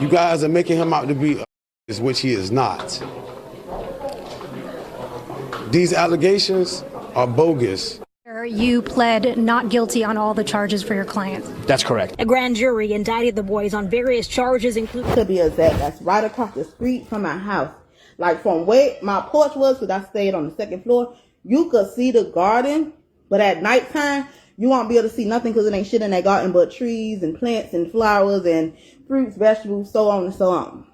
You guys are making him out to be which he is not. These allegations are bogus. You pled not guilty on all the charges for your client. That's correct. A grand jury indicted the boys on various charges, including... To be exact, that's right across the street from my house. Like from where my porch was, because I stayed on the second floor, you could see the garden, but at nighttime, you won't be able to see nothing because it ain't shit in that garden but trees and plants and flowers and fruits, vegetables, so on and so on.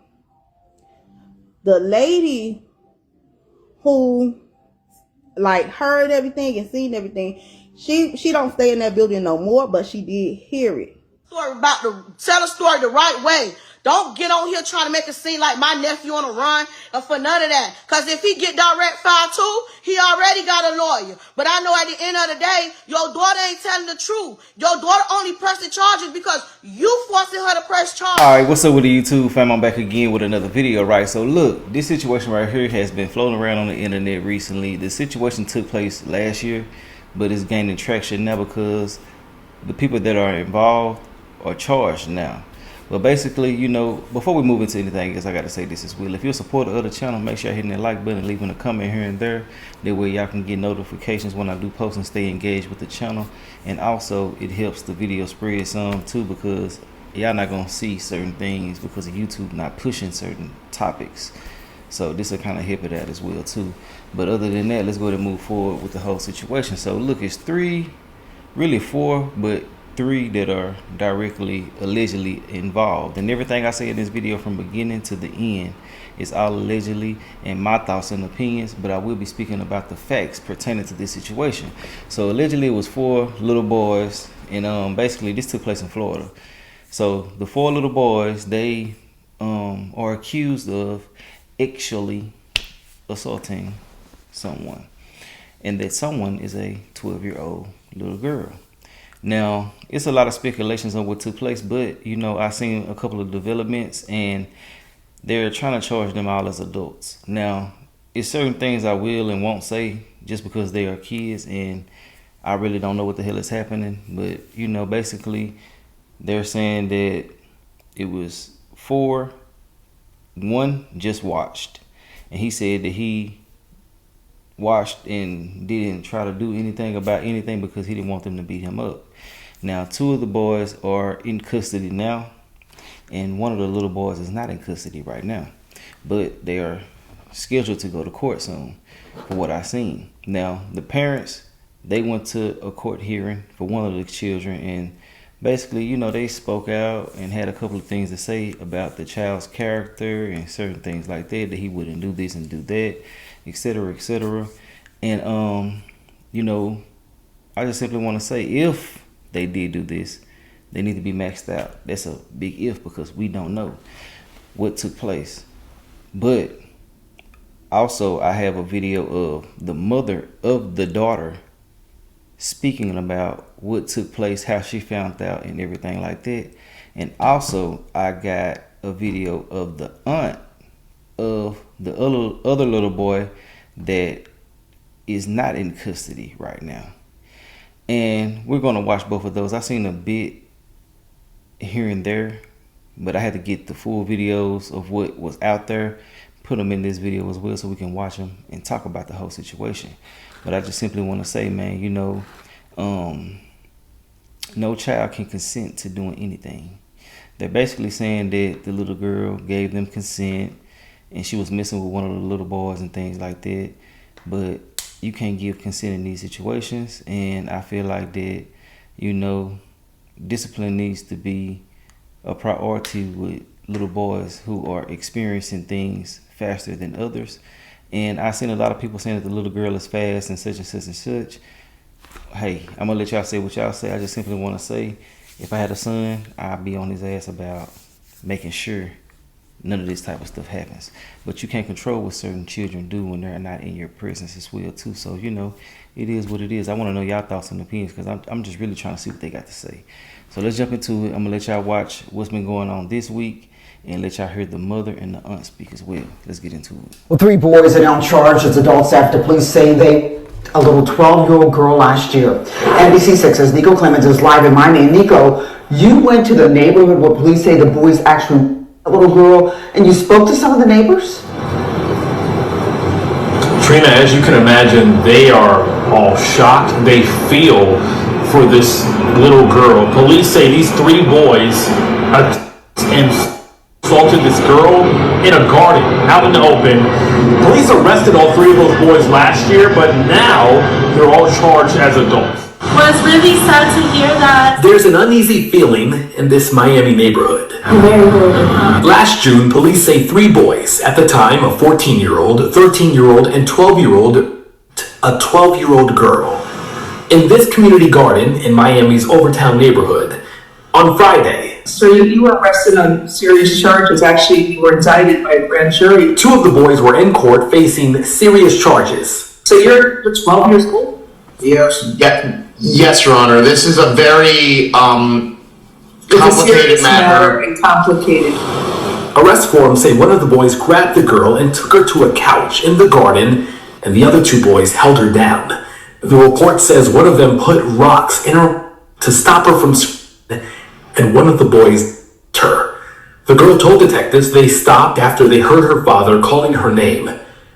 The lady who like heard everything and seen everything, she don't stay in that building no more, but she did hear it. About to tell a story the right way. Don't get on here trying to make it seem like my nephew on a run or for none of that. Because if he get direct file too, he already got a lawyer. But I know at the end of the day, your daughter ain't telling the truth. Your daughter only pressed the charges because you forcing her to press charges. Alright, what's up with the YouTube fam? I'm back again with another video, right? So look, this situation right here has been floating around on the internet recently. The situation took place last year, but it's gaining traction now because the people that are involved are charged now. But basically, you know, before we move into anything else, I gotta say this as well. If you're a supporter of the channel, make sure you're hitting that like button, leaving a comment here and there. That way y'all can get notifications when I do post and stay engaged with the channel. And also it helps the video spread some too, because y'all not gonna see certain things because of YouTube not pushing certain topics. So this will kind of help it out as well too. But other than that, let's go ahead and move forward with the whole situation. So look, it's really four, but 3 that are directly allegedly involved, and everything I say in this video from beginning to the end is all allegedly and my thoughts and opinions, but I will be speaking about the facts pertaining to this situation. So allegedly it was 4 little boys, and basically this took place in Florida. So the 4 little boys, they are accused of actually assaulting someone, and that someone is a 12-year-old little girl. Now, it's a lot of speculations on what took place, but, you know, I've seen a couple of developments, and they're trying to charge them all as adults. Now, it's certain things I will and won't say just because they are kids, and I really don't know what the hell is happening. But, you know, basically, they're saying that it was 4, 1 just watched. And he said that he watched and didn't try to do anything about anything because he didn't want them to beat him up. Now 2 of the boys are in custody now, and 1 of the little boys is not in custody right now, but they are scheduled to go to court soon for what I've seen. Now the parents, they went to a court hearing for 1 of the children, and basically, you know, they spoke out and had a couple of things to say about the child's character and certain things like that he wouldn't do this and do that, etc., etc. And you know, I just simply want to say, if they did do this, they need to be maxed out. That's a big if, because we don't know what took place. But also, I have a video of the mother of the daughter speaking about what took place, how she found out, and everything like that. And also, I got a video of the aunt of the other little boy that is not in custody right now. And we're going to watch both of those. I've seen a bit here and there, but I had to get the full videos of what was out there, put them in this video as well so we can watch them and talk about the whole situation. But I just simply want to say, man, you know, no child can consent to doing anything. They're basically saying that the little girl gave them consent and she was messing with 1 of the little boys and things like that. But you can't give consent in these situations, and I feel like that, you know, discipline needs to be a priority with little boys who are experiencing things faster than others. And I've seen a lot of people saying that the little girl is fast and such and such and such. Hey, I'm gonna let y'all say what y'all say. I just simply want to say, if I had a son, I'd be on his ass about making sure none of this type of stuff happens. But you can't control what certain children do when they're not in your presence as well too. So, you know, it is what it is. I want to know y'all thoughts and opinions, because I'm just really trying to see what they got to say. So let's jump into it. I'm gonna let y'all watch what's been going on this week and let y'all hear the mother and the aunt speak as well. Let's get into it. Well, 3 boys are now charged as adults after police say they a little 12-year-old girl last year. NBC6's Nico Clemens is live in Miami. Nico, you went to the neighborhood where police say the boys actually a little girl, and you spoke to some of the neighbors? Trina, as you can imagine, they are all shocked. They feel for this little girl. Police say these three boys assaulted this girl in a garden out in the open. Police arrested all three of those boys last year, but now they're all charged as adults. Well, it's really sad to hear that. There's an uneasy feeling in this Miami neighborhood. Last June, police say three boys, at the time a 14-year-old, 13-year-old, and 12-year-old girl, in this community garden in Miami's Overtown neighborhood on Friday. So you were arrested on serious charges. Actually, you were indicted by a grand jury. Two of the boys were in court facing serious charges. So you're 12 years old? Yes, Your Honor. This is a very complicated matter. And complicated. Arrest forms say one of the boys grabbed the girl and took her to a couch in the garden, and the other two boys held her down. The report says one of them put rocks in her to stop her from screaming, and one of the boys hit her. The girl told detectives they stopped after they heard her father calling her name.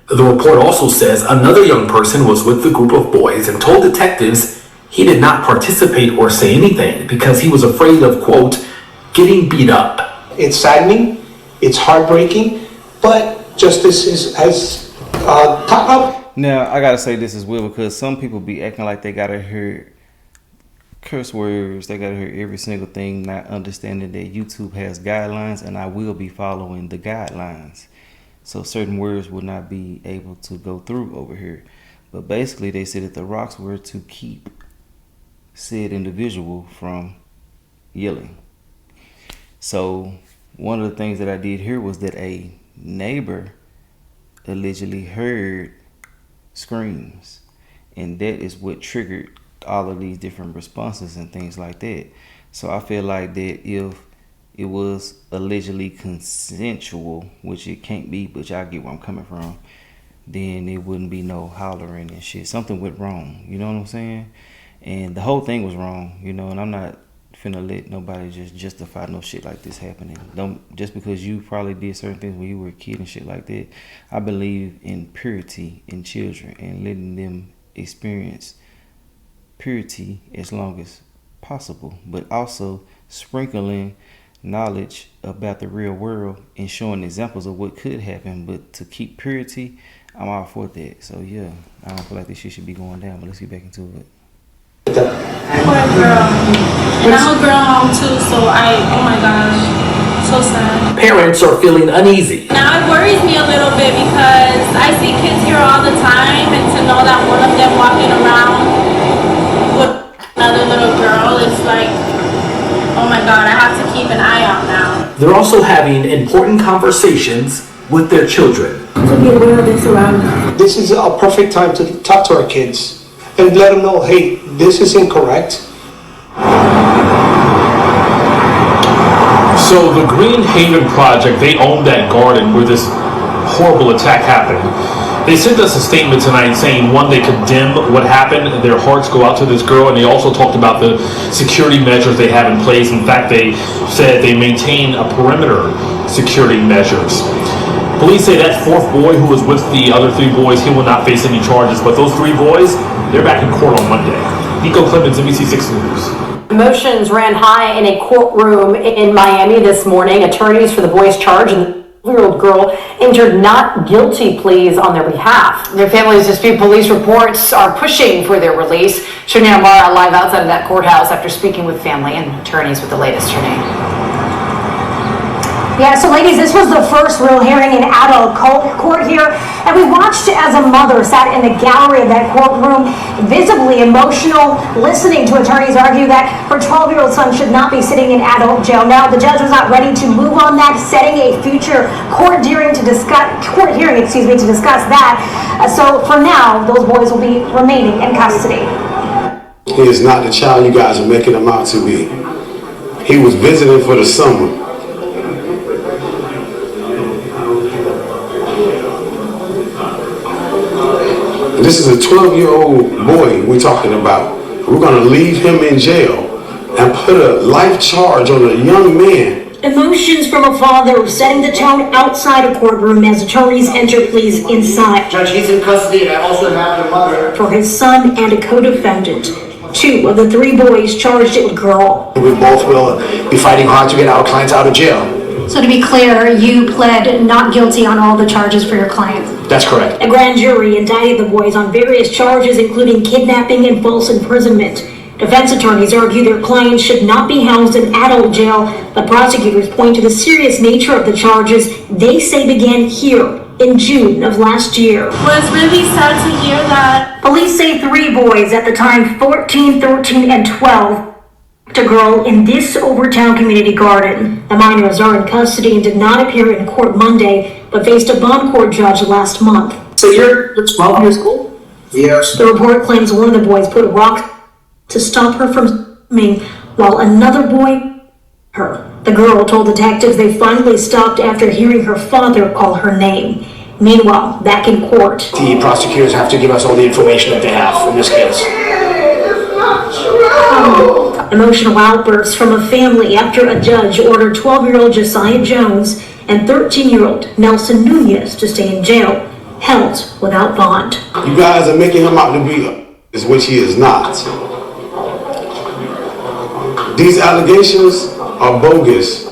The report also says another young person was with the group of boys and told detectives he did not participate or say anything because he was afraid of, quote, getting beat up. It's saddening, it's heartbreaking, but justice has top up. Now, I gotta say this as well, because some people be acting like they gotta hear curse words, they gotta hear every single thing, not understanding that YouTube has guidelines, and I will be following the guidelines. So certain words will not be able to go through over here. But basically, they said that the rocks were to keep said individual from yelling. So one of the things that I did here was that a neighbor allegedly heard screams, and that is what triggered all of these different responses and things like that. So I feel like that if it was allegedly consensual, which it can't be, but y'all get where I'm coming from, then it wouldn't be no hollering and shit. Something went wrong, you know what I'm saying? And the whole thing was wrong, you know, and I'm not finna let nobody just justify no shit like this happening. Don't, just because you probably did certain things when you were a kid and shit like that. I believe in purity in children and letting them experience purity as long as possible, but also sprinkling knowledge about the real world and showing examples of what could happen. But to keep purity, I'm all for that. So yeah, I don't feel like this shit should be going down, but let's get back into it. Poor girl. And I'm a girl mom too, so oh my gosh, so sad. Parents are feeling uneasy. Now it worries me a little bit because I see kids here all the time, and to know that one of them walking around with another little girl, it's like, oh my God, I have to keep an eye out now. They're also having important conversations with their children. To be aware of this around them. This is a perfect time to talk to our kids and let them know, hey, this is incorrect. So the Green Haven Project, they own that garden where this horrible attack happened. They sent us a statement tonight saying, one, they condemn what happened, their hearts go out to this girl, and they also talked about the security measures they have in place. In fact, they said they maintain a perimeter security measures. Police say that fourth boy who was with the other three boys, he will not face any charges, but those three boys, they're back in court on Monday. Nico Clemens, NBC6 News. Emotions ran high in a courtroom in Miami this morning. Attorneys for the boys charged and the 12-year-old girl entered not guilty pleas on their behalf. Their families dispute police reports are pushing for their release. Shania Mara live outside of that courthouse after speaking with family and attorneys with the latest. Shania. Yeah, so ladies, this was the first real hearing in adult court here, and we watched as a mother sat in the gallery of that courtroom, visibly emotional, listening to attorneys argue that her 12-year-old son should not be sitting in adult jail. Now, the judge was not ready to move on that, setting a future court hearing to discuss that. So for now, those boys will be remaining in custody. He is not the child you guys are making him out to be. He was visiting for the summer. This is a 12-year-old boy we're talking about. We're going to leave him in jail and put a life charge on a young man. Emotions from a father setting the tone outside a courtroom as attorneys enter pleas inside. Judge, he's in custody, and I also have a mother. For his son and a co-defendant. 2 of the 3 boys charged with girl. We both will be fighting hard to get our clients out of jail. So to be clear, you pled not guilty on all the charges for your client. That's correct. A grand jury indicted the boys on various charges, including kidnapping and false imprisonment. Defense attorneys argue their clients should not be housed in adult jail, but prosecutors point to the serious nature of the charges they say began here in June of last year. It was really sad to hear that. Police say 3 boys, at the time 14, 13, and 12, to girl in this Overtown community garden. The minors are in custody and did not appear in court Monday, but faced a bond court judge last month. So you're 12 years old? Yes. The report claims one of the boys put rocks to stop her from swimming, while another boy her. The girl told detectives they finally stopped after hearing her father call her name. Meanwhile, back in court, The prosecutors have to give us all the information that they have in this case. emotional outbursts from a family after a judge ordered 12-year-old Josiah Jones and 13-year-old Nelson Nunez to stay in jail, held without bond. You guys are making him out to be which he is not. These allegations are bogus.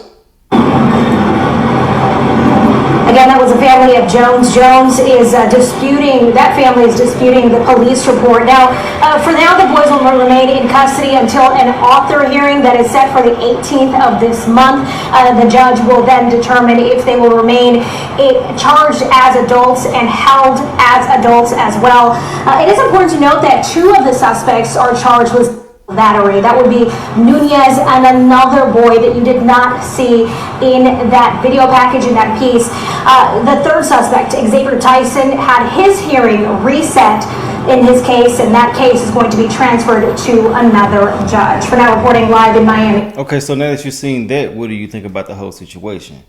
Again, that was a family of Jones. Jones is disputing the police report. Now, for now, the boys will remain in custody until an author hearing that is set for the 18th of this month. The judge will then determine if they will remain charged as adults and held as adults as well. It is important to note that 2 of the suspects are charged with battery. That would be Nunez and another boy that you did not see in that video package, in that piece. The 3rd suspect, Xavier Tyson, had his hearing reset in his case, and that case is going to be transferred to another judge. For now, reporting live in Miami. Okay, so now that you've seen that, what do you think about the whole situation?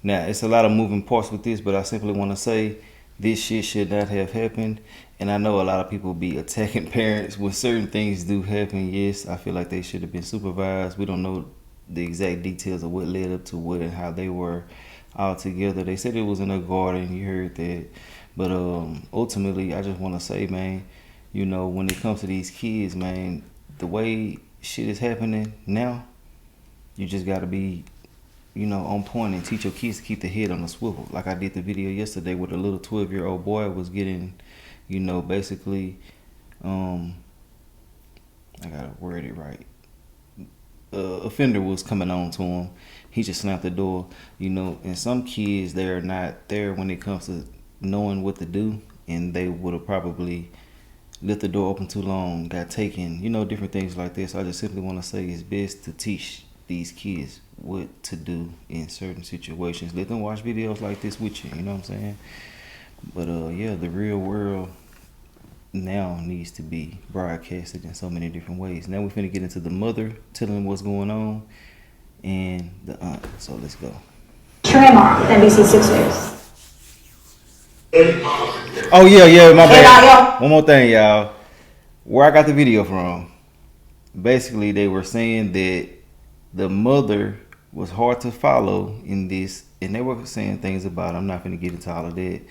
Now, it's a lot of moving parts with this, but I simply want to say this shit should not have happened. And I know a lot of people be attacking parents when certain things do happen. Yes, I feel like they should have been supervised. We don't know the exact details of what led up to what and how they were all together. They said it was in a garden. You heard that. But ultimately, I just want to say, man, you know, when it comes to these kids, man, the way shit is happening now, you just got to be, you know, on point and teach your kids to keep their head on the swivel. Like I did the video yesterday where the little 12-year-old boy was getting, you know, basically, I gotta word it right. Offender was coming on to him. He just slammed the door, you know, and some kids, they're not there when it comes to knowing what to do, and they would have probably left the door open too long, got taken, you know, different things like this. So I just simply want to say it's best to teach these kids what to do in certain situations. Let them watch videos like this with you, you know what I'm saying? But yeah, the real world now needs to be broadcasted in so many different ways. Now we're finna get into the mother telling what's going on and the aunt. So let's go. Tramar, NBC 6 News. Oh yeah, my bad. One more thing, y'all. Where I got the video from, basically they were saying that the mother was hard to follow in this, and they were saying things about, I'm not gonna get into all of that,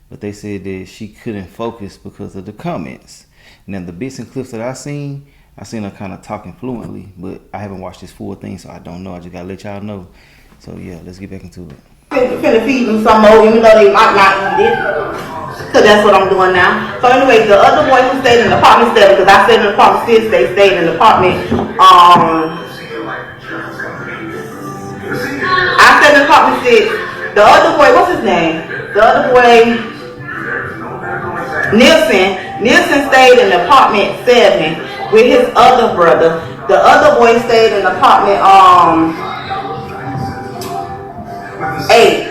but they said that she couldn't focus because of the comments. Now the bits and clips that I seen her kind of talking fluently, but I haven't watched this full thing, so I don't know. I just gotta let y'all know. So yeah, let's get back into it. Finna feed them some more, even though they might not eat it, cause that's what I'm doing now. So anyway, the other boys who stayed in apartment 7, because I stayed in apartment 6, they stayed in apartment. I stayed in apartment 6. The other boy, what's his name? The other boy, Nielsen stayed in apartment 7 with his other brother. The other boy stayed in apartment 8.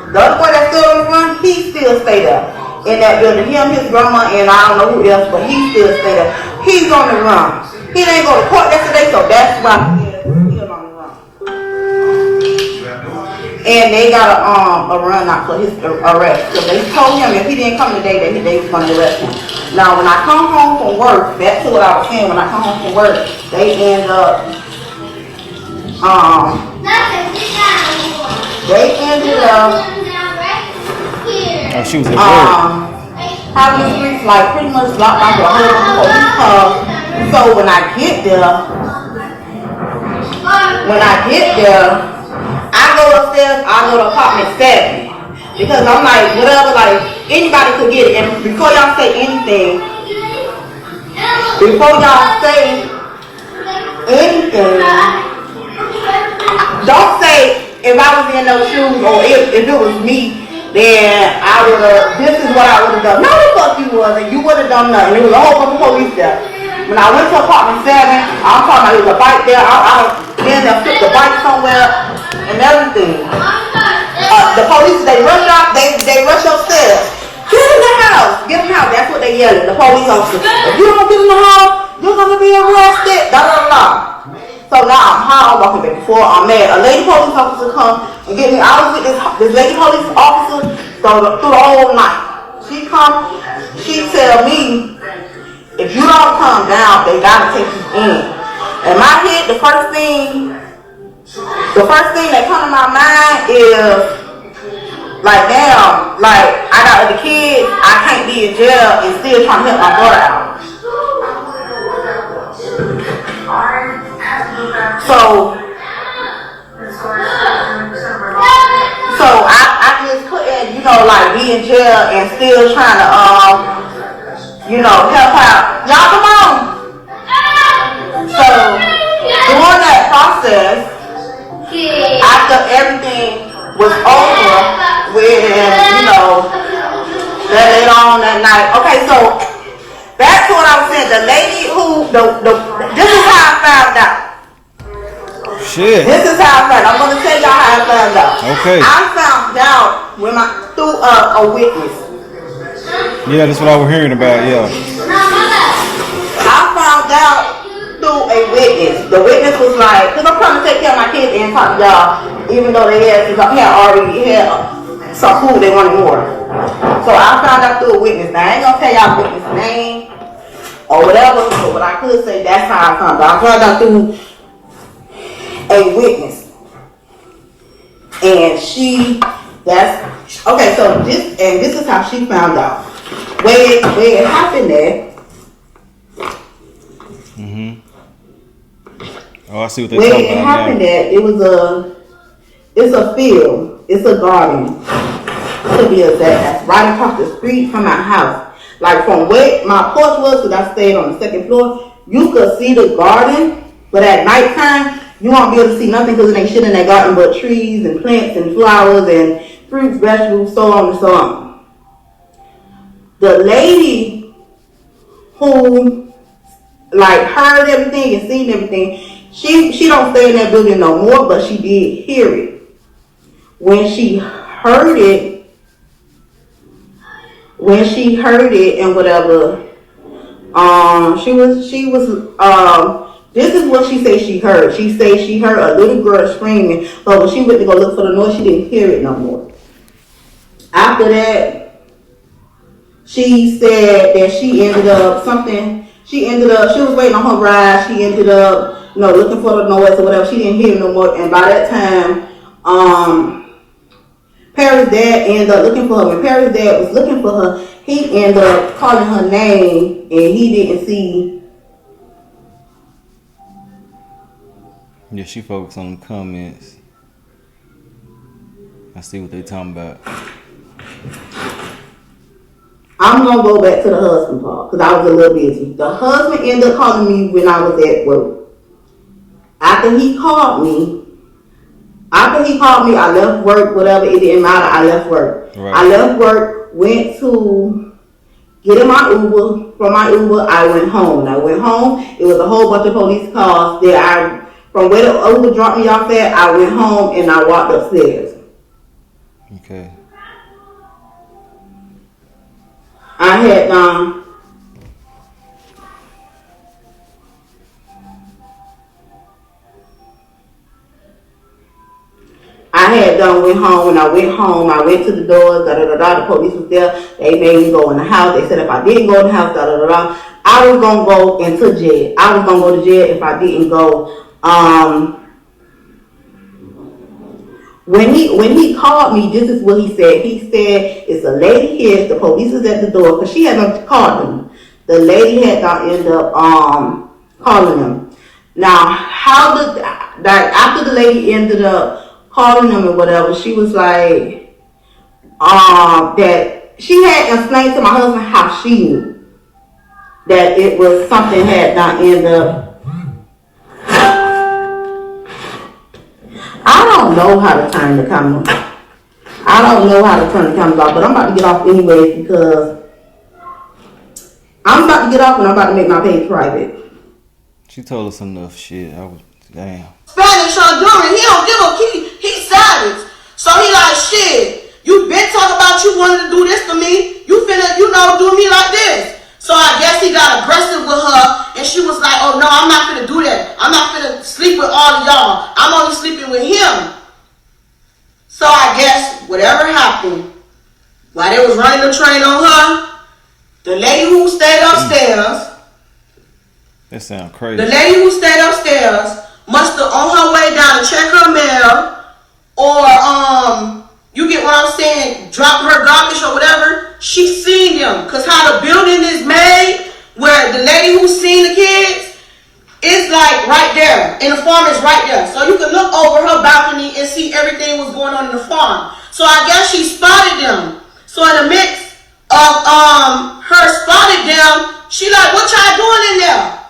The other boy that's still on the run, he still stay there in that building. Him, his grandma, and I don't know who else, but he still stay there. He's on the run. He didn't go to court yesterday, so that's why he's still on the run. And they got a run out for his arrest. So they told him if he didn't come today, that they was going to arrest him. Now, when I come home from work, back to what I was saying, when I come home from work, they end up They ended up Oh, she was at work. having the streets like pretty much blocked off with a whole bunch of police cars. So when I get there, I go upstairs, I go to apartment 7. Because I'm like, whatever, like, anybody could get it. And before y'all say anything, don't say if I was in those shoes or if it was me, then I would have, this is what I would have done. No, the fuck you wasn't. You would have done nothing. There was a whole bunch of police there. When I went to apartment 7, I'm talking about there was a bike there. Then they flipped the bike somewhere and everything. The police, they rush out, they rush upstairs. Get in the house. Get in the house. That's what they yelling. The police officer. If you don't get in the house, you're gonna be arrested. Da da da. So now I'm high, I'm walking back and forth, I'm mad. A lady police officer come and get me. I was with this lady police officer through the whole night. She come, she tell me, if you don't come down, they gotta take you in. In my head, the first thing that come to my mind is, like, damn, like, I got other kids, I can't be in jail and still trying to help my daughter out. So I just couldn't, like, be in jail and still trying to, help out. Y'all come on. So during that process, after everything was over with, that later on that night. Okay, so back to what I was saying. The lady this is how I found out. Shit. This is how I found out. I'm going to tell y'all how I found out. Okay. I found out through a witness. Yeah, that's what I was hearing about, yeah. I found out through a witness. The witness was like, because I'm trying to take care of my kids and talk to y'all, even though they had already had some food, they wanted more. So I found out through a witness. Now I ain't going to tell y'all the witness name or whatever, but what I could say, that's how I found out. I found out through a witness. And this is how she found out. Where it happened at. Oh, I see what they're talking about. Where it happened at, it's a field, it's a garden. To be exact, that's right across the street from my house. Like from where my porch was, because I stayed on the 2nd floor, you could see the garden, but at nighttime, you won't be able to see nothing because it ain't shit in that garden but trees and plants and flowers and fruits, vegetables, so on and so on. The lady who heard everything and seen everything, she don't stay in that building no more, but she did hear it. When she heard it and whatever, this is what she said she heard. She said she heard a little girl screaming, but when she went to go look for the noise, she didn't hear it no more. After that, she said that she was waiting on her ride. She ended up, looking for the noise or whatever. She didn't hear it no more. And by that time, Perry's dad ended up looking for her. When Perry's dad was looking for her, he ended up calling her name and he didn't see. Yeah, she focused on the comments. I see what they talking about. I'm going to go back to the husband part because I was a little busy. The husband ended up calling me when I was at work. After he called me, I left work, whatever, it didn't matter, I left work. Right. I left work, went to get in my Uber. From my Uber, I went home. When I went home, it was a whole bunch of police cars that from where the Uber dropped me off at, I went home and I walked upstairs. Okay. I had done went home. When I went home, I went to the doors, the police was there. They made me go in the house. They said if I didn't go in the house, I was going to go into jail. I was going to go to jail if I didn't go. When he called me, this is what he said. He said, it's a lady here, the police is at the door, because she hadn't called him. The lady had not ended up calling him. Now, after the lady ended up calling him or whatever, she was like, that she had explained to my husband how she knew that it was something had not ended up. I don't know how to turn the camera. I don't know how to turn the camera off, but I'm about to get off anyways because I'm about to get off and I'm about to make my page private. She told us enough shit. I was, damn. Spanish Honduran, he don't give a he's savage. So he like, shit, you been talking about you wanted to do this to me. You finna, do me like this. So I guess he got aggressive with her, and she was like, oh no, I'm not finna do that. I'm not finna sleep with all of y'all. I'm only sleeping with him. So I guess whatever happened, while they was running the train on her, the lady who stayed upstairs, that sound crazy. The lady who stayed upstairs must have on her way down to check her mail, or you get what I'm saying, drop her garbage or whatever. She seen them, cause how the building is made, where the lady who seen the kids is like right there, and the farm is right there. So you can look over her balcony and see everything was going on in the farm. So I guess she spotted them. So in the mix of her spotted them, she like, what y'all doing in there?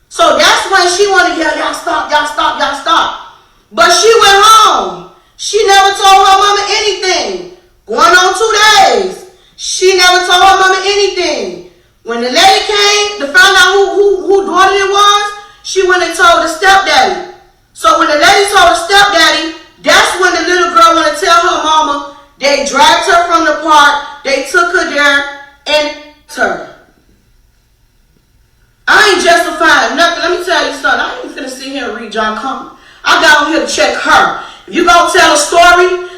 So that's when she wanted to yell, y'all stop, y'all stop, y'all stop. But she went home. She never told her mama anything. Going on 2 days. She never told her mama anything. When the lady came to find out who daughter it was, she went and told the stepdaddy. So when the lady told the stepdaddy, that's when the little girl went to tell her mama. They dragged her from the park. They took her there and her. I ain't justifying nothing. Let me tell you something. I ain't finna sit here and read John comment. I got on here to check her. If you gonna tell a story the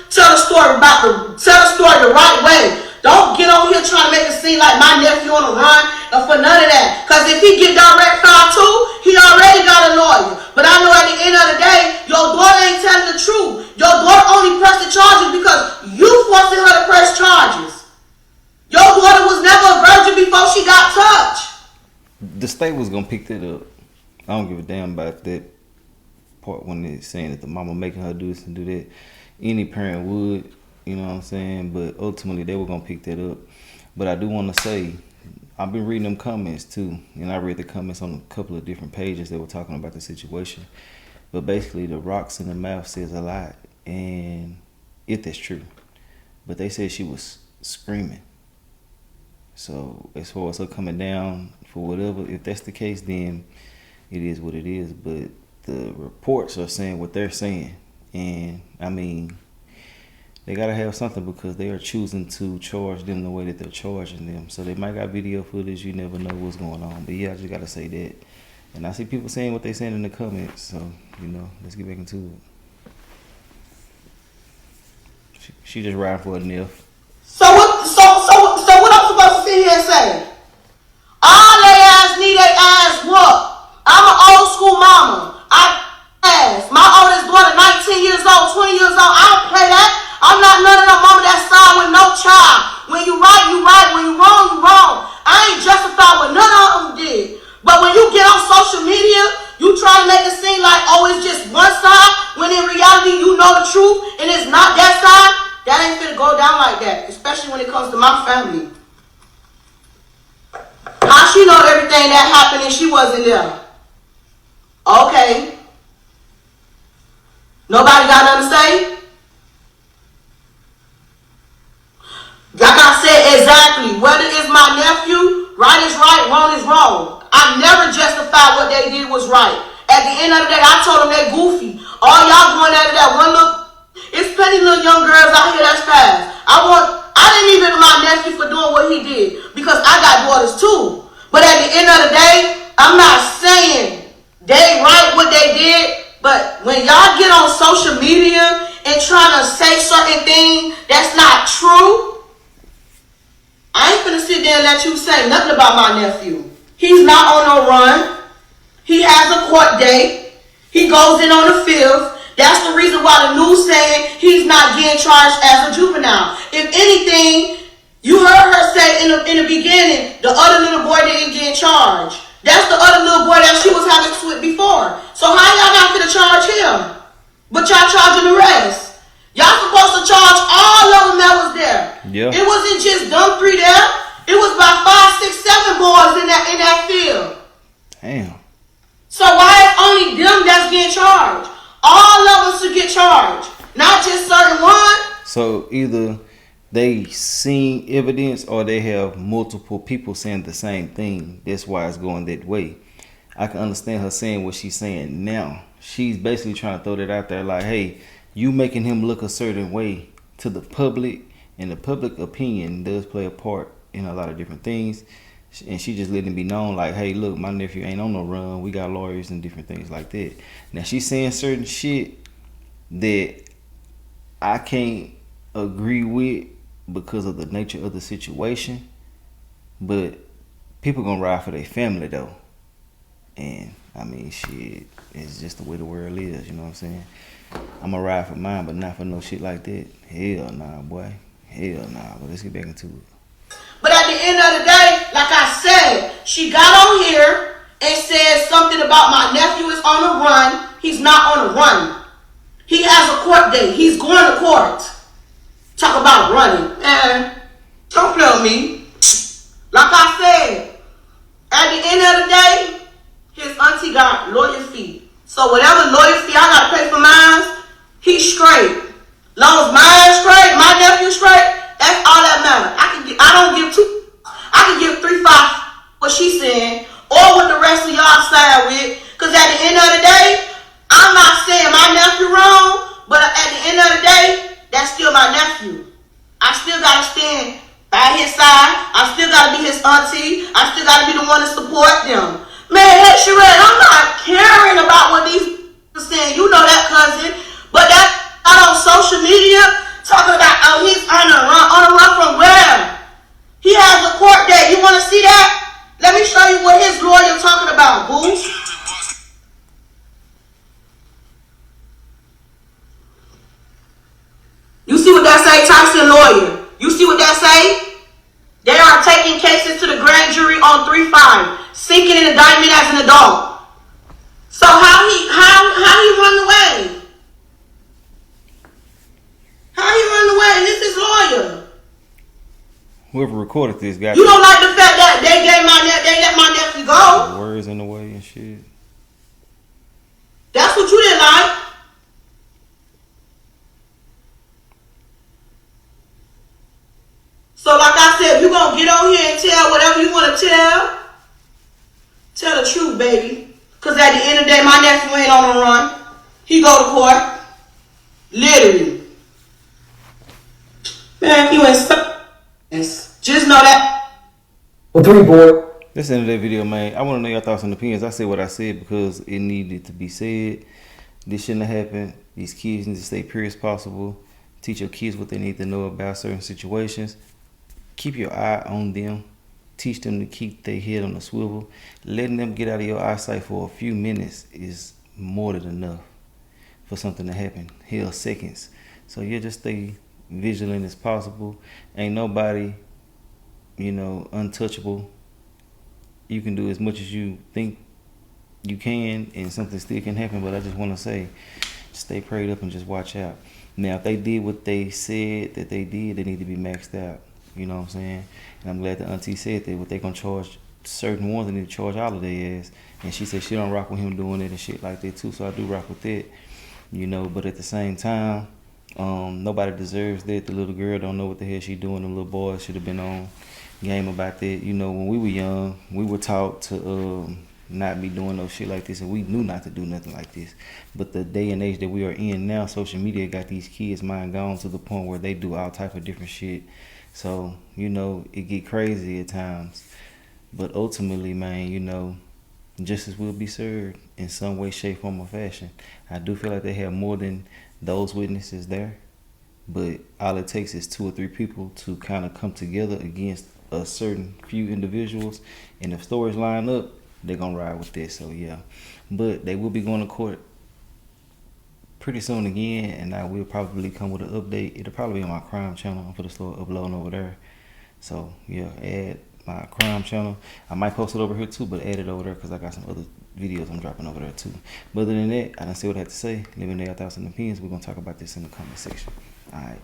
right way. Don't get on here trying to make it seem like my nephew on the run or for none of that. Cause if he get direct file too, he already got a lawyer. But I know at the end of the day, your daughter ain't telling the truth. Your daughter only pressed the charges because you forcing her to press charges. Your daughter was never a virgin before she got touched. The state was gonna pick that up. I don't give a damn about that part when they're saying that the mama making her do this and do that. Any parent would, you know what I'm saying? But ultimately they were gonna pick that up. But I do want to say, I've been reading them comments too, and I read the comments on a couple of different pages that were talking about the situation. But basically, the rocks in the mouth says a lot, and if that's true. But they said she was screaming. So as far as her coming down for whatever, if that's the case, then it is what it is. But the reports are saying what they're saying, and I mean, they gotta have something because they are choosing to charge them the way that they're charging them. So they might got video footage. You never know what's going on. But yeah, I just gotta say that. And I see people saying what they're saying in the comments. So let's get back into it. She just riding for a niff. So what I'm supposed to sit here and say? All they ass need they ass whoop. I'm an old school mama. My oldest daughter, 19 years old, 20 years old. I don't play that. I'm not none of them mama that side with no child. When you right, you right. When you wrong, you wrong. I ain't justified what none of them did. But when you get on social media, you try to make it seem like, oh, it's just one side, when in reality you know the truth and it's not that side. That ain't finna go down like that, especially when it comes to my family. How she know everything that happened and she wasn't there? Okay. Nobody got nothing to say? Like I said, exactly. Whether it's my nephew, right is right, wrong is wrong. I never justified what they did was right. At the end of the day, I told them they goofy. All y'all going at it that one look. It's plenty of little young girls out here that's fast. I didn't even my nephew for doing what he did because I got daughters too. But at the end of the day, I'm not saying they right what they did. But when y'all get on social media and trying to say certain things that's not true, I ain't finna sit there and let you say nothing about my nephew. He's not on no run. He has a court date. He goes in on the 5th. That's the reason why the news saying he's not getting charged as a juvenile. If anything, you heard her say in the beginning, the other little boy didn't get charged. That's the other little boy that she was having sex with before. So how y'all not gonna charge him? But y'all charging the rest. Y'all supposed to charge all of them that was there. Yeah. It wasn't just them 3 there. It was about 5, 6, 7 boys in that field. Damn. So why is only them that's getting charged? All of us should get charged, not just certain ones. So either they seen evidence or they have multiple people saying the same thing. That's why it's going that way. I can understand her saying what she's saying now. She's basically trying to throw that out there like, hey, you making him look a certain way to the public, and the public opinion does play a part in a lot of different things. And she just letting it be known like, hey, look, my nephew ain't on no run. We got lawyers and different things like that. Now she's saying certain shit that I can't agree with because of the nature of the situation. But people gonna ride for their family though. And I mean, shit, it's just the way the world is, you know what I'm saying? I'm gonna ride for mine, but not for no shit like that. Hell nah, boy. Hell nah. But let's get back into it. But at the end of the day, like I said, she got on here and said something about my nephew is on the run. He's not on the run. He has a court date. He's going to court. Talk about running. Man, don't play with me. Like I said, at the end of the day, his auntie got lawyer fee. So whatever lawyer fee I gotta pay for mine, he's straight. Long as mine's straight, my nephew's straight, that's all that matters. I don't give two. I can give 3, 5 what she's saying, or what the rest of y'all side with. Cause at the end of the day, I'm not saying my nephew wrong, but at the end of the day, that's still my nephew. I still gotta stand by his side. I still gotta be his auntie. I still gotta be the one to support them. Man, hey Sherelle, I'm not caring about what these people are saying. You know that, cousin. But that's out on social media talking about, oh, he's on the run. On the run from where? He has a court date. You want to see that? Let me show you what his lawyer talking about, boo. You see what that say, Tyson lawyer? You see what that say? They are taking cases to the grand jury on 3-5, seeking an indictment as an adult. So how he run away? How he run away? And this is lawyer. Whoever recorded this got you don't like the fact that they let my nephew go. Words in the way and shit. That's what you didn't like. So like I said, you gonna get on here and tell whatever you want to tell the truth, baby. Cause at the end of the day, my nephew ain't on the run. He go to court. Literally. Man, you ain't stuck. Just know that. Well, 3 boy. That's the end of that video, man. I want to know your thoughts and opinions. I said what I said because it needed to be said. This shouldn't have happened. These kids need to stay pure as possible. Teach your kids what they need to know about certain situations. Keep your eye on them. Teach them to keep their head on the swivel. Letting them get out of your eyesight for a few minutes is more than enough for something to happen. Hell, seconds. So you just stay vigilant as possible. Ain't nobody, untouchable. You can do as much as you think you can, and something still can happen. But I just want to say, stay prayed up and just watch out. Now, if they did what they said that they did, they need to be maxed out. You know what I'm saying? And I'm glad the auntie said that what they gonna charge certain ones, they need to charge all of their ass. And she said she don't rock with him doing it and shit like that too. So I do rock with that. But at the same time, nobody deserves that. The little girl don't know what the hell she doing. The little boy should have been on game about that. When we were young, we were taught to not be doing no shit like this, and we knew not to do nothing like this. But the day and age that we are in now, social media got these kids' mind gone to the point where they do all type of different shit. So, it get crazy at times. But ultimately, man, justice will be served in some way, shape, form, or fashion. I do feel like they have more than those witnesses there. But all it takes is 2 or 3 people to kind of come together against a certain few individuals. And if stories line up, they're going to ride with this. So, yeah. But they will be going to court pretty soon again, and I will probably come with an update. It'll probably be on my crime channel. I'm gonna start uploading over there. So yeah, add my crime channel. I might post it over here too, but add it over there because I got some other videos I'm dropping over there too. But other than that, I done see what I have to say. Let me know your thoughts and opinions. We're gonna talk about this in the comment section. All right.